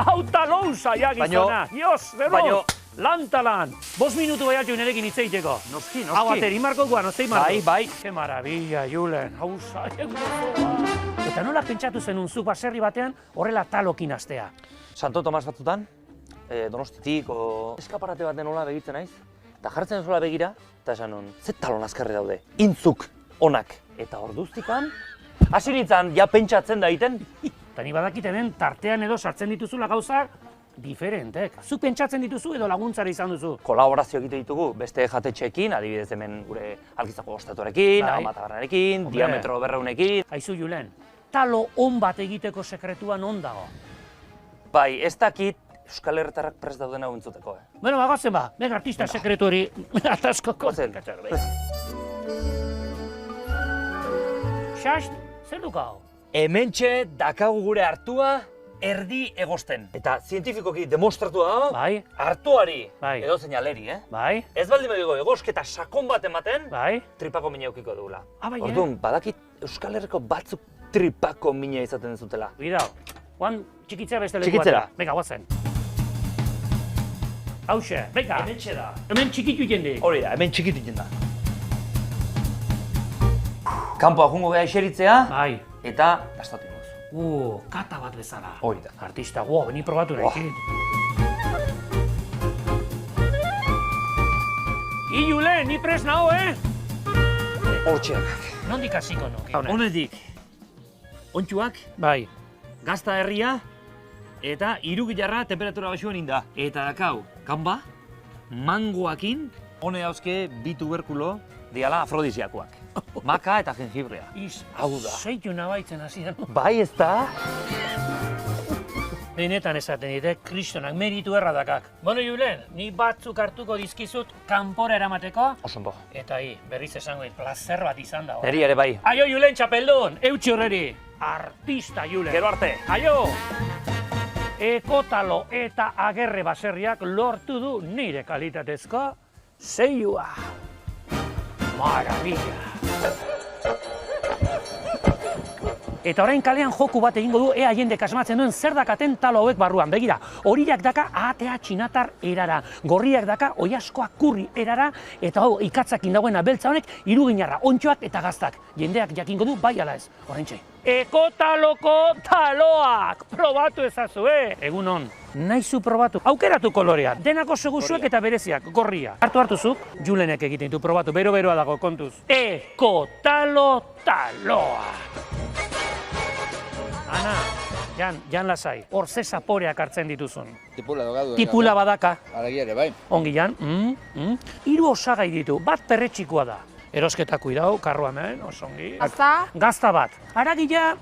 Auta lousa, ja, gizona. Dios, zero. Lantalan. 5 minutu baiatu nerekin hitz egiteko. Noski. Hau ateri marko guan, ozei marko. Bai. Ke maravilla, Julen. Hauza, eta nola pentsatu zenun zuk baserri batean horrela talokin astea? Santo Tomas batzutan, Donostitik, eskaparate baten nola begitzen naiz. Eta jartzen zola begira, eta esan nun, ze talon azkarri daude. Intzuk, onak. Eta orduztikan, hasi nintzen, ja pentsatzen da egiten. Eta ni badakit hemen tartean edo sartzen dituzula gauzak diferentek. Zuk pentsatzen dituzu edo laguntzara izan duzu? Kolaborazio egite ditugu beste jatetxeekin, adibidez hemen gure Alkizako ostatuarekin, Amatabarrarekin, Diametro 200ekin. Aizu Julen, talo on bat egiteko sekretua non dago? Bai, ez dakit Euskal Herritarrak prest dauden hau entzuteko. Bueno, bagozen ba, mega artista sekretu hori ataskoko. Gozen. Xast, zer dukau? Hementxe dakagu gure hartua erdi egosten. Eta zientifikoki demostratu da, Bai. hartuari Bai. edo zeinaleri, Bai. Ez baldin badigo egosketa sakon bat ematen, Bai. tripako mina eukiko dugula. Bai, Orduan, badakit Euskal Herriko batzuk tripako mina izaten zutela. Bidao, guan txikitzea beste leku Txikitzera. batera. Venga, guazen. Hauxe, venga. Hementxe da. Hemen txikitu jendik. Hori da, hemen txikitu da. Kanpoa jungo geha eseritzea, Bai. eta gastatu goz. Kata bat bezala. Hori da. Artista, beni probatu nahi. Julen, ni pres nago, Hortxeak. Nondik hasiko nuke? Honetik, ontsuak, Bai. gazta herria, eta irugilarra temperatura baxuan inda. Eta dakau, kanba, mangoakin, hone dauzke bi tuberkulo diala afrodisiakoak. Maka eta jengibrea. Hau da. Zeitu nabaitzen hasi da. Bai ez da? Benetan esaten dite, kristonak meritu erradakak. Bueno, Julen, ni batzuk hartuko dizkizut kanpora eramateko. Osondo. Eta berriz esango dit, plazer bat izan da. Neri ere bai. Aio, Julen, txapeldun, eutxi horreri. Artista, Julen. Gero arte. Aio! Ekotalo eta agerre baserriak lortu du nire kalitatezko zeiua. Maravilla! Eta orain kalean joku bat egingo du ea jendek asmatzen duen zer dakaten talo hauek barruan. Begira, horiak daka ahatea txinatar erara, gorriak daka oiaskoa kurri erara, eta hau ikatzakin dagoena beltza honek iruginarra, ontxoak eta gaztak. Jendeak jakingo du bai ala ez, oraintxe. Ekotaloko taloak! Probatu ezazue! Egun on, nahizu probatu. Aukeratu kolorea, denako seguzuek eta bereziak, gorria. Hartu zuk, Julenek egiten du probatu, bero-beroa dago, kontuz. Ekotalo taloa! Ana, Jan lasai, hor ze zaporeak hartzen dituzun. Tipula dogadu. Tipula badaka. Aragi ere, bai. Ongi, Jan. Hiru osagai ditu, bat perretxikoa da. Erosketa kuidau, karroa hemen, osongi. Gazta? Gazta bat. Aragila,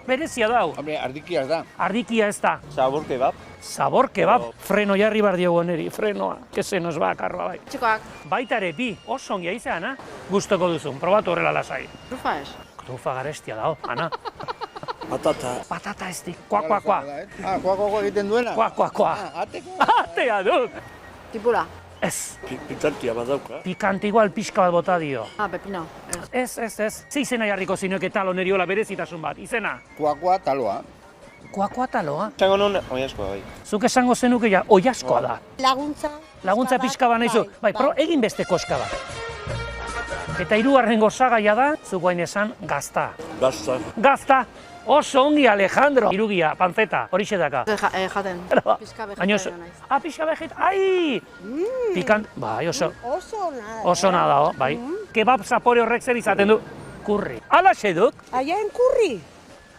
berezia dau. Hombre, ardikia ez da. Ardikia ez da. Sabor kebab. Sabor kebab. Freno jarri bar diogu neri, frenoa. Que se nos va, karroa bai. Txikoak. Baita ere, bi, osongi aize, Ana. Gustoko duzun, probatu horrela lasai. Trufa ez? Trufa garestia dao, Ana. Patata. Patata ez di, kua. Kua egiten duena? Kua. Ateko. Atea dut! Tipula. Ez, Pikantia badauka. pikante igual pixka bat bota dio. Pepino. Ez. Ze izena jarriko zinueke talo neriola berezitasun bat, izena? Kua taloa. Kua taloa? Zango nun, oiaskoa bai. Zuk esango zenuke ja, oiaskoa da. Laguntza. Laguntza pixka bat nahizu. Bai, egin beste koska bat. Eta hirugarren gozagaia da, zuk guain esan, gazta. Gazta! Oso ongi, Alejandro! Irugia, panceta, horixe daka. Jaten. Pizka vegetariano naiz. Pixka ai! Pikant, bai, oso Oso nada. nada, bai. Kebab zapore horrek zer izaten du? Kurri. Alaxe duk? Aiaen kurri.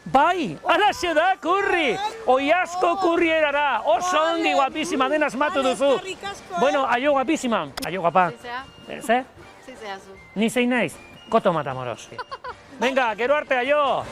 Bai, alaxe da, kurri! Oiasko kurri erara, oso ongi guapísima den asmatu duzu. Eskerrik asko, Bueno, aio guapísima. Aio guapa. Zizea? Ze? Zizea zu. Ni zein naiz? Koto matamoros. Venga, gero arte, aio!